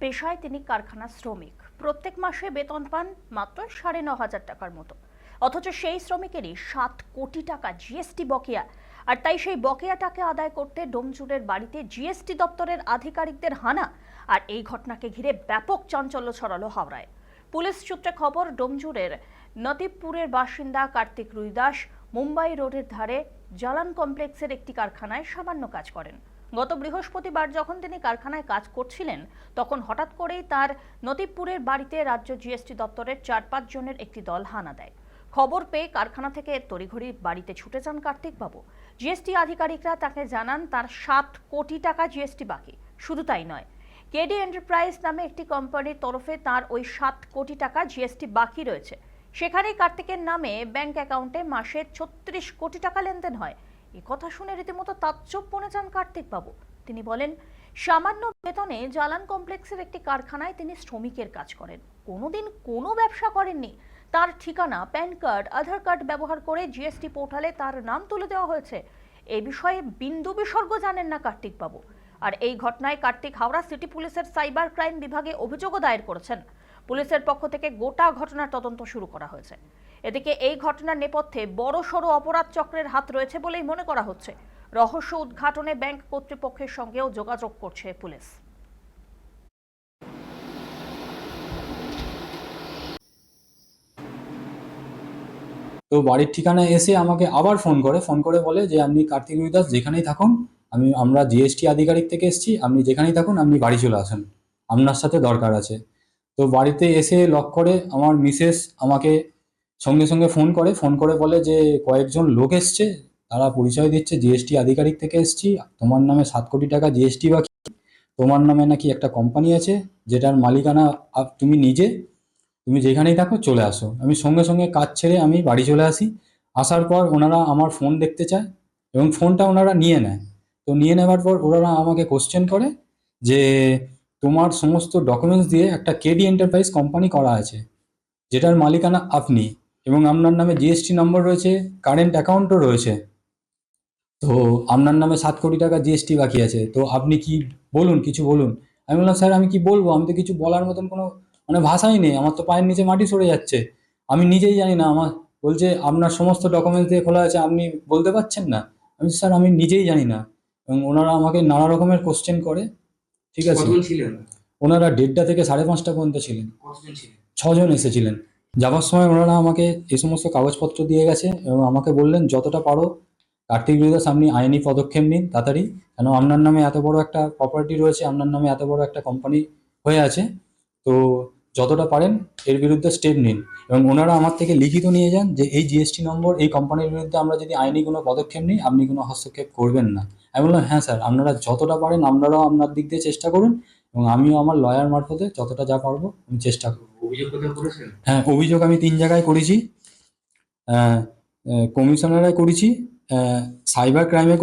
পেশায় তিনি কারখানা শ্রমিক। প্রত্যেক মাসে বেতন পান মাত্র ৯,৫০০ টাকার মতো। অথচ সেই শ্রমিকেরই ৭ কোটি টাকা জিএসটি বকেয়া। আর তাই সেই বকেয়াটাকে আদায় করতে ডোমজুড়ের বাড়িতে জিএসটি দপ্তরের আধিকারিকদের হানা। আর এই ঘটনাকে ঘিরে ব্যাপক চাঞ্চল্য ছড়ালো হাওড়ায়। পুলিশ সূত্রে খবর, ডোমজুড়ের নতিবপুরের বাসিন্দা কার্তিক রুইদাস মুম্বাই রোডের ধারে জালান কমপ্লেক্সের একটি কারখানায় সামান্য কাজ করেন। গত বৃহস্পতিবার যখন তিনি কারখানায় কাজ করছিলেন, তখন হঠাৎ করেই তার নতিবপুরের বাড়িতে রাজ্য জিএসটি দপ্তরের ৪-৫ জনের একটি দল হানা দেয়। খবর পেয়ে কারখানা থেকে তড়িঘড়ি বাড়িতে ছুটে যান কার্তিক বাবু। জিএসটি আধিকারিকরা তাকে জানান তার ৭ কোটি টাকা জিএসটি বাকি। শুধু তাই নয়, কেডি এন্টারপ্রাইজ নামে একটি কোম্পানির তরফে তার ওই ৭ কোটি টাকা জিএসটি বাকি রয়েছে। সেখানেই কার্তিকের নামে ব্যাংক অ্যাকাউন্টে মাসে ৩৬ কোটি টাকা লেনদেন হয়। এই কথা শুনে রীতিমতো তাজ্জব বনে যান কার্তিক বাবু। তিনি বলেন, সামান্য বেতনে জালান কমপ্লেক্সের একটি কারখানায় তিনি শ্রমিকের কাজ করেন, কোনোদিন কোনো ব্যবসা করেননি। তার ঠিকানা, প্যান কার্ড, আধার কার্ড ব্যবহার করে জিএসটি পোর্টালে তার নাম তুলে দেওয়া হয়েছে। এই বিষয়ে বিন্দু বিসর্গ জানেন না কার্তিক বাবু। আর এই ঘটনায় কার্তিক হাওড়া সিটি পুলিশের সাইবার ক্রাইম বিভাগে অভিযোগও দায়ের করেছেন। পুলিশের পক্ষ থেকে গোটা ঘটনার তদন্ত শুরু করা হয়েছে। এদিকে এই ঘটনার নেপথ্যে বড়সড় অপরাধ চক্রের হাত রয়েছে বলেই মনে করা হচ্ছে। রহস্য উদ্ঘাটনে ব্যাংক কর্তৃপক্ষের সঙ্গেও যোগাযোগ করছে পুলিশ। তো বাড়ির ঠিকানায় এসে আমাকে আবার ফোন করে বলে যে আপনি কার্তিক রুইদাস যেখানেই থাকুন, আমরা জিএসটি আধিকারিক থেকে এসেছি, আপনি যেখানেই থাকুন আপনি বাড়ি চলে আসুন, আপনার সাথে দরকার আছে। তো বাড়িতে এসে লক করে আমার মিসেস আমাকে সঙ্গে সঙ্গে ফোন করে বলে যে কয়েকজন লোক এসছে, তারা পরিচয় দিচ্ছে জিএসটি আধিকারিক থেকে এসছি, তোমার নামে ৭ কোটি টাকা জিএসটি বাকি, তোমার নামে নাকি একটা কোম্পানি আছে যেটার মালিকানা তুমি যেখানেই থাকো চলে আসো। আমি সঙ্গে সঙ্গে কাজ ছেড়ে আমি বাড়ি চলে আসি। আসার পর ওনারা আমার ফোন দেখতে চায় এবং ফোনটা ওনারা নিয়ে নেয়। তো নিয়ে নেওয়ার পর ওনারা আমাকে কোশ্চেন করে যে তোমার সমস্ত ডকুমেন্টস দিয়ে একটা কেডি এন্টারপ্রাইজ কোম্পানি করা আছে যেটার মালিকানা আপনি, এবং আপনার নামে জিএসটি নম্বর রয়েছে, কারেন্ট অ্যাকাউন্টও রয়েছে। তো আপনার নামে ৭ কোটি টাকা জিএসটি বাকি আছে, তো আপনি কি বলুন, কিছু বলুন। আমি বললাম, স্যার আমি কি বলবো, আমি তো কিছু বলার মতন কোনো ভাষাই নেই, আমার তো পায়ের নিচে মাটি সরে যাচ্ছে, আমি নিজেই জানি না। আমার বলছে আপনার সমস্ত ডকুমেন্টস দিয়ে খোলা আছে, আপনি বলতে পারছেন না। আমি স্যার আমি নিজেই জানি না। এবং ওনারা আমাকে নানা রকমের কোশ্চেন করে। ঠিক আছে, ওনারা 1:30টা থেকে 5:30 পর্যন্ত ছিলেন। 6 জন এসেছিলেন। যাবার সময় ওনারা আমাকে এই সমস্ত কাগজপত্র দিয়ে গেছে এবং আমাকে বললেন যতটা পারো কার্তিক রুইদাস আপনি আইনি পদক্ষেপ নিন তাড়াতাড়ি, কেন আপনার নামে এত বড় একটা প্রপার্টি রয়েছে, আপনার নামে এত বড় একটা কোম্পানি হয়ে আছে, তো যতটা পারেন এর বিরুদ্ধে স্টেপ নিন। এবং ওনারা আমার থেকে লিখিত নিয়ে যান যে এই জিএসটি নম্বর, এই কোম্পানির বিরুদ্ধে আমরা যদি আইনি কোনো পদক্ষেপ নিই আপনি কোনো হস্তক্ষেপ করবেন না। আমি বললাম, হ্যাঁ স্যার, আপনারা যতটা পারেন আপনারাও আপনার দিক দিয়ে চেষ্টা করুন এবং আমিও আমার লয়ার মারফতে যতটা যা পারবো আমি চেষ্টা করবো। অভিযোগ কোথায় করেছেন? হ্যাঁ, অভিযোগ আমি 3 জায়গায় করেছি। কমিশনারে করেছি, সাইবার ক্রাইমে